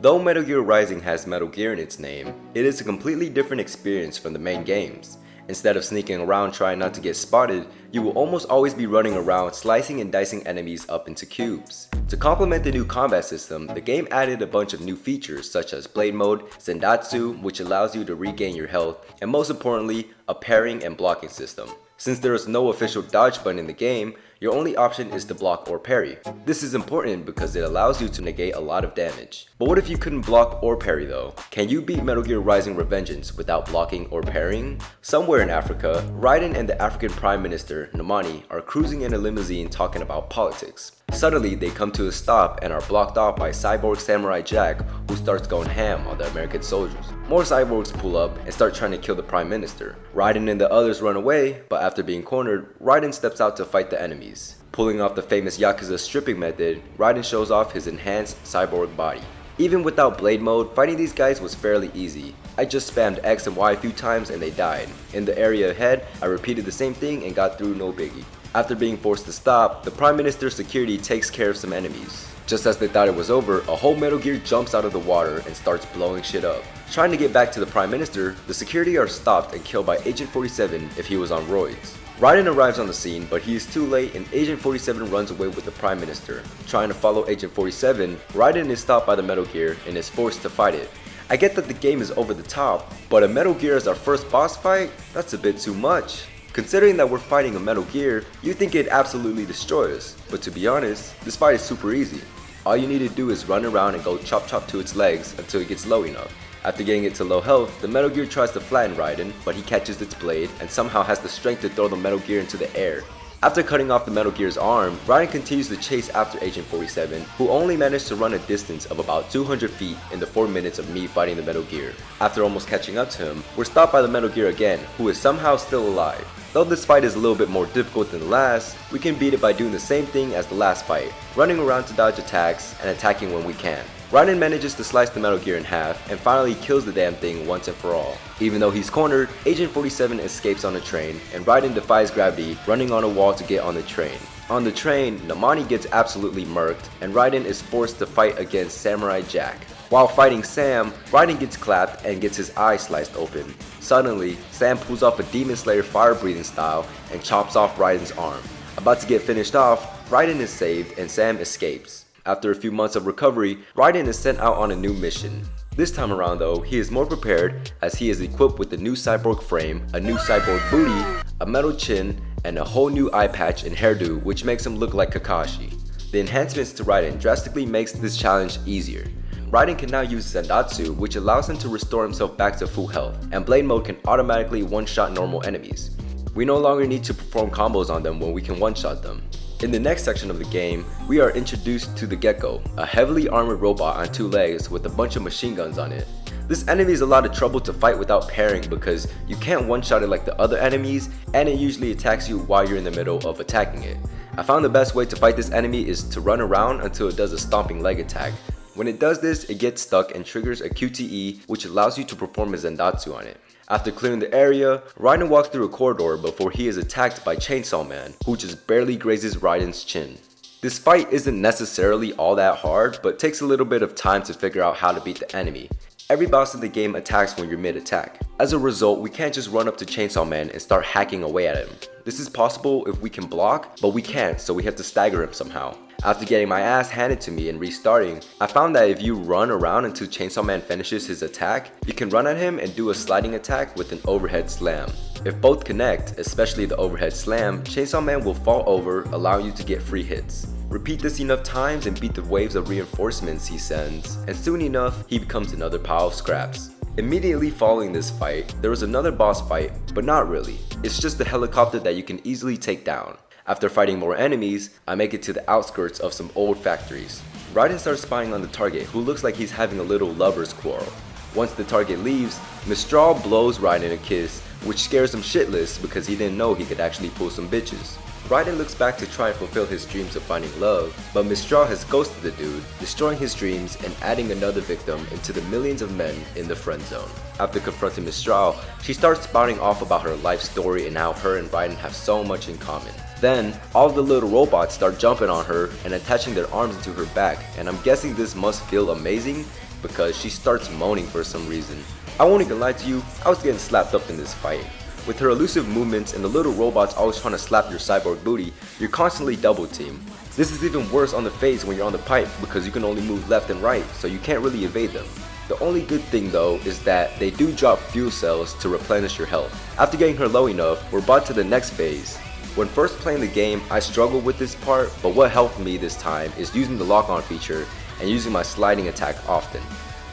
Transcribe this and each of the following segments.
Though Metal Gear Rising has Metal Gear in its name, it is a completely different experience from the main games. Instead of sneaking around trying not to get spotted, you will almost always be running around slicing and dicing enemies up into cubes. To complement the new combat system, the game added a bunch of new features such as Blade Mode, Sendatsu, which allows you to regain your health, and most importantly, a parrying and blocking system. Since there is no official dodge button in the game, your only option is to block or parry. This is important because it allows you to negate a lot of damage. But what if you couldn't block or parry though? Can you beat Metal Gear Rising Revengeance without blocking or parrying? Somewhere in Africa, Raiden and the African Prime Minister, Nomani, are cruising in a limousine talking about politics. Suddenly, they come to a stop and are blocked off by Cyborg Samurai Jack, who starts going ham on the American soldiers. More cyborgs pull up and start trying to kill the Prime Minister. Raiden and the others run away, but after being cornered, Raiden steps out to fight the enemies. Pulling off the famous Yakuza stripping method, Raiden shows off his enhanced cyborg body. Even without Blade Mode, fighting these guys was fairly easy. I just spammed X and Y a few times and they died. In the area ahead, I repeated the same thing and got through no biggie. After being forced to stop, the Prime Minister's security takes care of some enemies. Just as they thought it was over, a whole Metal Gear jumps out of the water and starts blowing shit up. Trying to get back to the Prime Minister, the security are stopped and killed by Agent 47 if he was on roids. Raiden arrives on the scene, but he is too late and Agent 47 runs away with the Prime Minister. Trying to follow Agent 47, Raiden is stopped by the Metal Gear and is forced to fight it. I get that the game is over the top, but a Metal Gear as our first boss fight? That's a bit too much. Considering that we're fighting a Metal Gear, you think it'd absolutely destroy us, but to be honest, this fight is super easy. All you need to do is run around and go chop chop to its legs until it gets low enough. After getting it to low health, the Metal Gear tries to flatten Raiden, but he catches its blade and somehow has the strength to throw the Metal Gear into the air. After cutting off the Metal Gear's arm, Raiden continues to chase after Agent 47, who only managed to run a distance of about 200 feet in the 4 minutes of me fighting the Metal Gear. After almost catching up to him, we're stopped by the Metal Gear again, who is somehow still alive. Though this fight is a little bit more difficult than the last, we can beat it by doing the same thing as the last fight, running around to dodge attacks and attacking when we can. Raiden manages to slice the Metal Gear in half and finally kills the damn thing once and for all. Even though he's cornered, Agent 47 escapes on a train and Raiden defies gravity, running on a wall to get on the train. On the train, Nomani gets absolutely murked and Raiden is forced to fight against Samurai Jack. While fighting Sam, Raiden gets clapped and gets his eye sliced open. Suddenly, Sam pulls off a Demon Slayer fire breathing style and chops off Raiden's arm. About to get finished off, Raiden is saved and Sam escapes. After a few months of recovery, Raiden is sent out on a new mission. This time around though, he is more prepared as he is equipped with a new cyborg frame, a new cyborg booty, a metal chin, and a whole new eye patch and hairdo which makes him look like Kakashi. The enhancements to Raiden drastically makes this challenge easier. Raiden can now use Sendatsu, which allows him to restore himself back to full health, and Blade Mode can automatically one-shot normal enemies. We no longer need to perform combos on them when we can one-shot them. In the next section of the game, we are introduced to the Gecko, a heavily armored robot on 2 legs with a bunch of machine guns on it. This enemy is a lot of trouble to fight without parrying because you can't one-shot it like the other enemies, and it usually attacks you while you're in the middle of attacking it. I found the best way to fight this enemy is to run around until it does a stomping leg attack. When it does this, it gets stuck and triggers a QTE, which allows you to perform a Zendatsu on it. After clearing the area, Raiden walks through a corridor before he is attacked by Chainsaw Man, who just barely grazes Raiden's chin. This fight isn't necessarily all that hard, but takes a little bit of time to figure out how to beat the enemy. Every boss in the game attacks when you're mid-attack. As a result, we can't just run up to Chainsaw Man and start hacking away at him. This is possible if we can block, but we can't, so we have to stagger him somehow. After getting my ass handed to me and restarting, I found that if you run around until Chainsaw Man finishes his attack, you can run at him and do a sliding attack with an overhead slam. If both connect, especially the overhead slam, Chainsaw Man will fall over, allowing you to get free hits. Repeat this enough times and beat the waves of reinforcements he sends, and soon enough, he becomes another pile of scraps. Immediately following this fight, there was another boss fight, but not really. It's just a helicopter that you can easily take down. After fighting more enemies, I make it to the outskirts of some old factories. Raiden starts spying on the target, who looks like he's having a little lover's quarrel. Once the target leaves, Mistral blows Raiden a kiss, which scares him shitless because he didn't know he could actually pull some bitches. Raiden looks back to try and fulfill his dreams of finding love, but Mistral has ghosted the dude, destroying his dreams and adding another victim into the millions of men in the friend zone. After confronting Mistral, she starts spouting off about her life story and how her and Raiden have so much in common. Then, all the little robots start jumping on her and attaching their arms into her back, and I'm guessing this must feel amazing. because she starts moaning for some reason. I won't even lie to you, I was getting slapped up in this fight. With her elusive movements and the little robots always trying to slap your cyborg booty, you're constantly double teamed. This is even worse on the phase when you're on the pipe because you can only move left and right, so you can't really evade them. The only good thing though is that they do drop fuel cells to replenish your health. After getting her low enough, we're brought to the next phase. When first playing the game, I struggled with this part, but what helped me this time is using the lock-on feature and using my sliding attack often.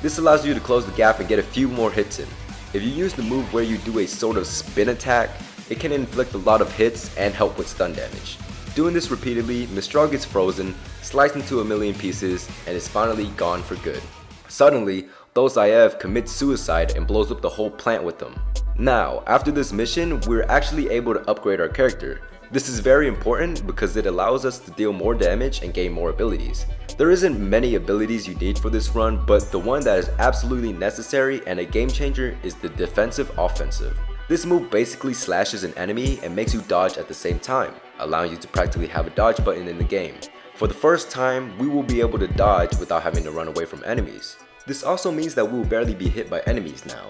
This allows you to close the gap and get a few more hits in. If you use the move where you do a sort of spin attack, it can inflict a lot of hits and help with stun damage. Doing this repeatedly, Mistral gets frozen, sliced into a million pieces, and is finally gone for good. Suddenly, Dosaev commits suicide and blows up the whole plant with them. Now, after this mission, we're actually able to upgrade our character. This is very important because it allows us to deal more damage and gain more abilities. There isn't many abilities you need for this run, but the one that is absolutely necessary and a game changer is the defensive offensive. This move basically slashes an enemy and makes you dodge at the same time, allowing you to practically have a dodge button in the game. For the first time, we will be able to dodge without having to run away from enemies. This also means that we will barely be hit by enemies now.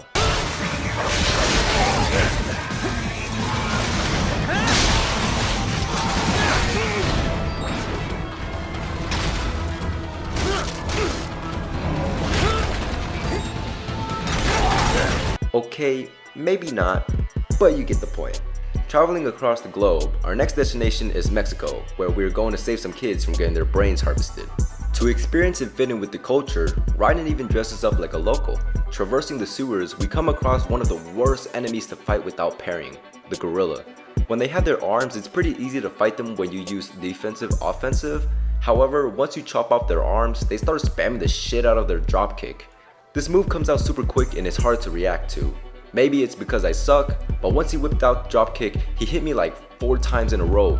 Okay, maybe not, but you get the point. Traveling across the globe, our next destination is Mexico, where we're going to save some kids from getting their brains harvested. To experience and fit in with the culture, Raiden even dresses up like a local. Traversing the sewers, we come across one of the worst enemies to fight without parrying, the gorilla. When they have their arms, it's pretty easy to fight them when you use defensive offensive. However, once you chop off their arms, they start spamming the shit out of their dropkick. This move comes out super quick and it's hard to react to. Maybe it's because I suck, but once he whipped out the dropkick, he hit me like 4 times in a row.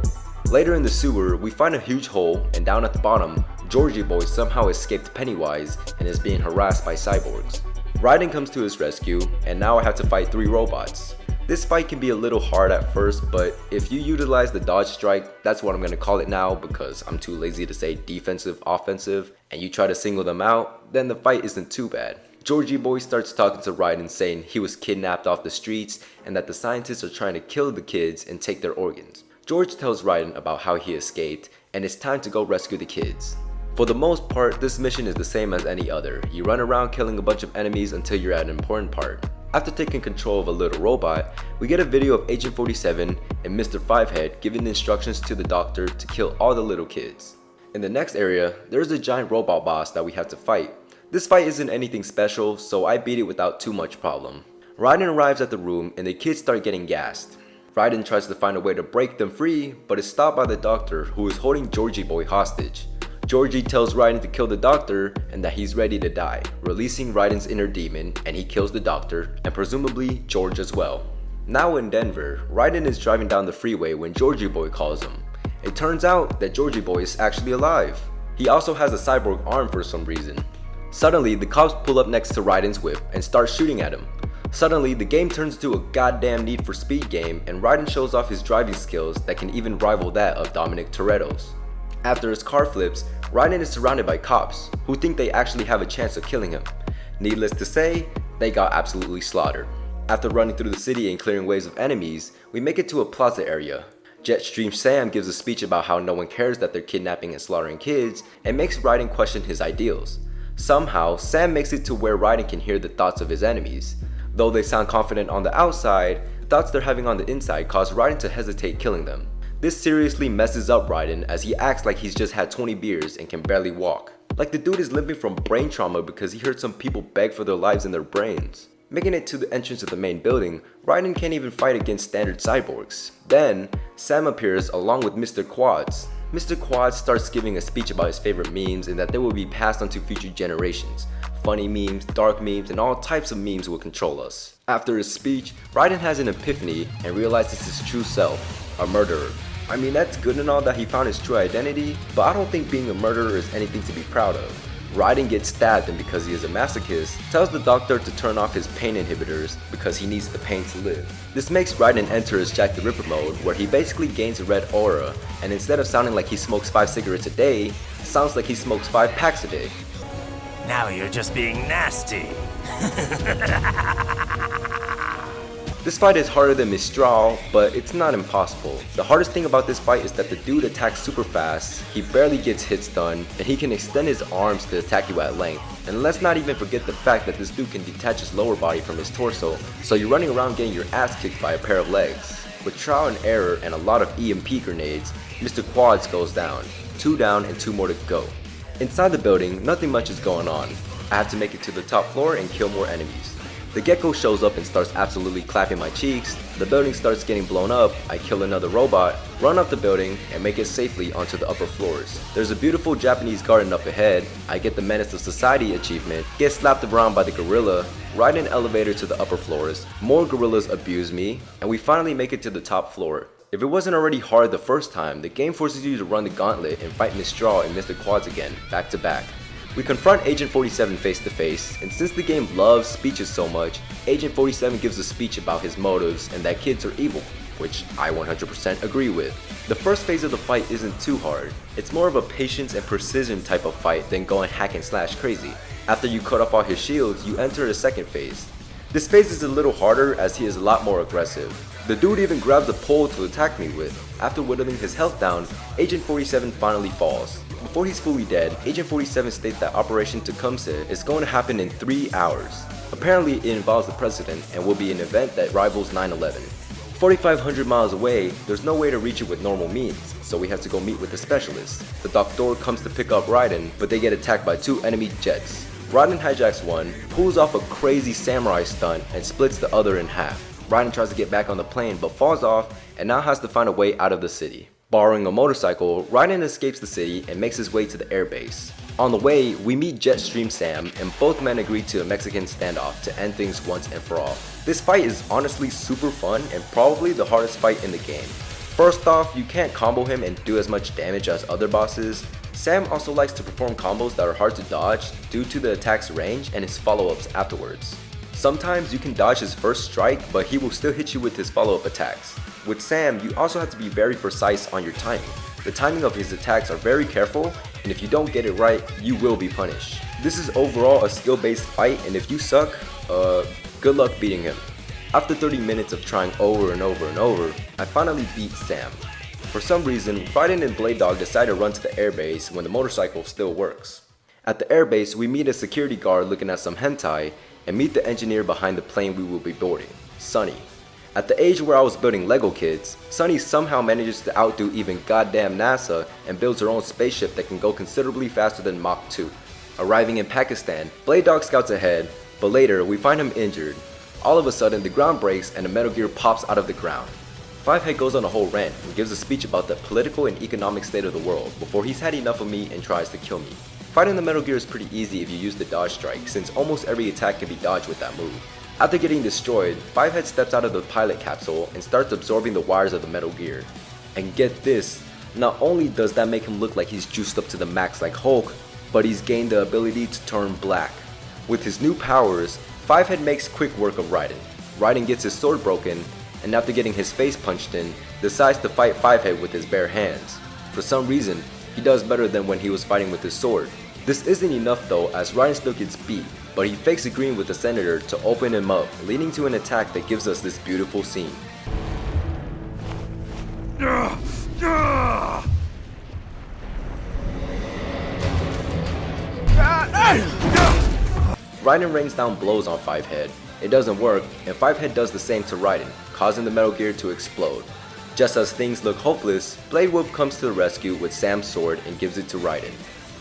Later in the sewer, we find a huge hole, and down at the bottom, Georgie Boy somehow escaped Pennywise and is being harassed by cyborgs. Raiden comes to his rescue, and now I have to fight 3 robots. This fight can be a little hard at first, but if you utilize the dodge strike, that's what I'm going to call it now because I'm too lazy to say defensive offensive, and you try to single them out, then the fight isn't too bad. Georgie Boy starts talking to Raiden saying he was kidnapped off the streets and that the scientists are trying to kill the kids and take their organs. George tells Raiden about how he escaped and it's time to go rescue the kids. For the most part, this mission is the same as any other. You run around killing a bunch of enemies until you're at an important part. After taking control of a little robot, we get a video of Agent 47 and Mr. Fivehead giving instructions to the doctor to kill all the little kids. In the next area, there's a giant robot boss that we have to fight. This fight isn't anything special, so I beat it without too much problem. Raiden arrives at the room and the kids start getting gassed. Raiden tries to find a way to break them free, but is stopped by the doctor who is holding Georgie Boy hostage. Georgie tells Raiden to kill the doctor and that he's ready to die, releasing Raiden's inner demon, and he kills the doctor and presumably George as well. Now in Denver, Raiden is driving down the freeway when Georgie Boy calls him. It turns out that Georgie Boy is actually alive. He also has a cyborg arm for some reason. Suddenly, the cops pull up next to Raiden's whip and start shooting at him. Suddenly, the game turns into a goddamn Need for Speed game and Raiden shows off his driving skills that can even rival that of Dominic Toretto's. After his car flips, Raiden is surrounded by cops who think they actually have a chance of killing him. Needless to say, they got absolutely slaughtered. After running through the city and clearing waves of enemies, we make it to a plaza area. Jetstream Sam gives a speech about how no one cares that they're kidnapping and slaughtering kids and makes Raiden question his ideals. Somehow, Sam makes it to where Raiden can hear the thoughts of his enemies. Though they sound confident on the outside, the thoughts they're having on the inside cause Raiden to hesitate killing them. This seriously messes up Raiden as he acts like he's just had 20 beers and can barely walk. Like the dude is limping from brain trauma because he heard some people beg for their lives in their brains. Making it to the entrance of the main building, Raiden can't even fight against standard cyborgs. Then, Sam appears along with Mr. Quads. Mr. Quads starts giving a speech about his favorite memes and that they will be passed on to future generations. Funny memes, dark memes, and all types of memes will control us. After his speech, Raiden has an epiphany and realizes his true self, a murderer. I mean, that's good and all that he found his true identity, but I don't think being a murderer is anything to be proud of. Raiden gets stabbed and because he is a masochist, tells the doctor to turn off his pain inhibitors because he needs the pain to live. This makes Raiden enter his Jack the Ripper mode where he basically gains a red aura and instead of sounding like he smokes 5 cigarettes a day, sounds like he smokes 5 packs a day. Now you're just being nasty. This fight is harder than Mistral, but it's not impossible. The hardest thing about this fight is that the dude attacks super fast, he barely gets hits done, and he can extend his arms to attack you at length. And let's not even forget the fact that this dude can detach his lower body from his torso, so you're running around getting your ass kicked by a pair of legs. With trial and error and a lot of EMP grenades, Mr. Quads goes down. 2 down and 2 more to go. Inside the building, nothing much is going on. I have to make it to the top floor and kill more enemies. The gecko shows up and starts absolutely clapping my cheeks, the building starts getting blown up, I kill another robot, run up the building, and make it safely onto the upper floors. There's a beautiful Japanese garden up ahead, I get the Menace of Society achievement, get slapped around by the gorilla, ride an elevator to the upper floors, more gorillas abuse me, and we finally make it to the top floor. If it wasn't already hard the first time, the game forces you to run the gauntlet and fight Mistral and Mr. Quads again, back to back. We confront Agent 47 face to face, and since the game loves speeches so much, Agent 47 gives a speech about his motives and that kids are evil, which I 100% agree with. The first phase of the fight isn't too hard, it's more of a patience and precision type of fight than going hack and slash crazy. After you cut off all his shields, you enter the second phase. This phase is a little harder as he is a lot more aggressive. The dude even grabs a pole to attack me with. After whittling his health down, Agent 47 finally falls. Before he's fully dead, Agent 47 states that Operation Tecumseh is going to happen in 3 hours. Apparently it involves the president and will be an event that rivals 9/11. 4,500 miles away, there's no way to reach it with normal means, so we have to go meet with the specialist. The doctor comes to pick up Raiden, but they get attacked by 2 enemy jets. Raiden hijacks one, pulls off a crazy samurai stunt, and splits the other in half. Raiden tries to get back on the plane but falls off and now has to find a way out of the city. Borrowing a motorcycle, Raiden escapes the city and makes his way to the airbase. On the way, we meet Jetstream Sam and both men agree to a Mexican standoff to end things once and for all. This fight is honestly super fun and probably the hardest fight in the game. First off, you can't combo him and do as much damage as other bosses. Sam also likes to perform combos that are hard to dodge due to the attack's range and his follow-ups afterwards. Sometimes you can dodge his first strike, but he will still hit you with his follow-up attacks. With Sam, you also have to be very precise on your timing. The timing of his attacks are very careful, and if you don't get it right, you will be punished. This is overall a skill-based fight, and if you suck, good luck beating him. After 30 minutes of trying over and over and over, I finally beat Sam. For some reason, Raiden and Blade Dog decide to run to the airbase when the motorcycle still works. At the airbase, we meet a security guard looking at some hentai, and meet the engineer behind the plane we will be boarding, Sunny. At the age where I was building Lego kits, Sunny somehow manages to outdo even goddamn NASA and builds her own spaceship that can go considerably faster than Mach 2. Arriving in Pakistan, Blade Dog scouts ahead, but later we find him injured. All of a sudden the ground breaks and a Metal Gear pops out of the ground. Fivehead goes on a whole rant and gives a speech about the political and economic state of the world before he's had enough of me and tries to kill me. Fighting the Metal Gear is pretty easy if you use the dodge strike, since almost every attack can be dodged with that move. After getting destroyed, Fivehead steps out of the pilot capsule and starts absorbing the wires of the Metal Gear. And get this, not only does that make him look like he's juiced up to the max like Hulk, but he's gained the ability to turn black. With his new powers, Fivehead makes quick work of Raiden. Raiden gets his sword broken, and after getting his face punched in, decides to fight Fivehead with his bare hands. For some reason, he does better than when he was fighting with his sword. This isn't enough though, as Raiden still gets beat, but he fakes agreeing with the Senator to open him up, leading to an attack that gives us this beautiful scene. Raiden rains down blows on Fivehead. It doesn't work, and Fivehead does the same to Raiden, causing the Metal Gear to explode. Just as things look hopeless, Blade Wolf comes to the rescue with Sam's sword and gives it to Raiden.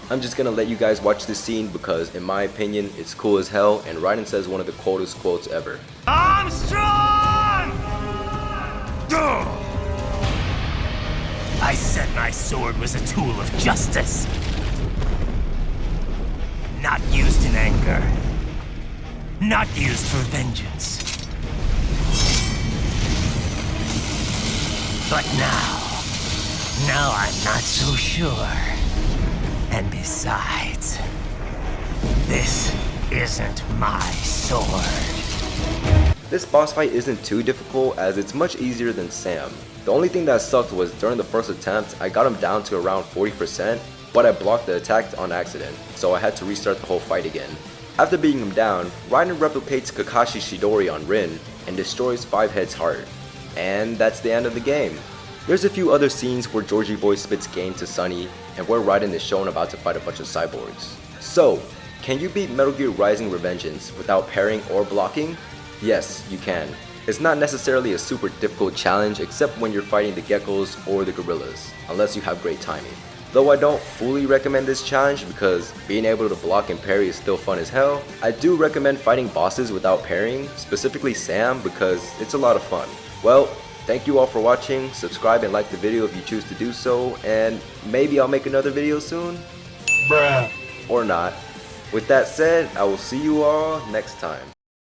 I'm just gonna let you guys watch this scene because in my opinion it's cool as hell and Raiden says one of the coolest quotes ever. I'm strong! I said my sword was a tool of justice. Not used in anger. Not used for vengeance. But now I'm not so sure. And besides, this isn't my sword. This boss fight isn't too difficult as it's much easier than Sam. The only thing that sucked was during the first attempt, I got him down to around 40%, but I blocked the attack on accident, so I had to restart the whole fight again. After beating him down, Raiden replicates Kakashi's Shidori on Rin and destroys 5 heads hard. And that's the end of the game. There's a few other scenes where Georgie Boy spits game to Sunny and where Raiden is shown about to fight a bunch of cyborgs. So, can you beat Metal Gear Rising Revengeance without parrying or blocking? Yes, you can. It's not necessarily a super difficult challenge except when you're fighting the geckos or the gorillas, unless you have great timing. Though I don't fully recommend this challenge because being able to block and parry is still fun as hell, I do recommend fighting bosses without parrying, specifically Sam, because it's a lot of fun. Well, thank you all for watching, subscribe and like the video if you choose to do so, and maybe I'll make another video soon? Bruh. Or not. With that said, I will see you all next time.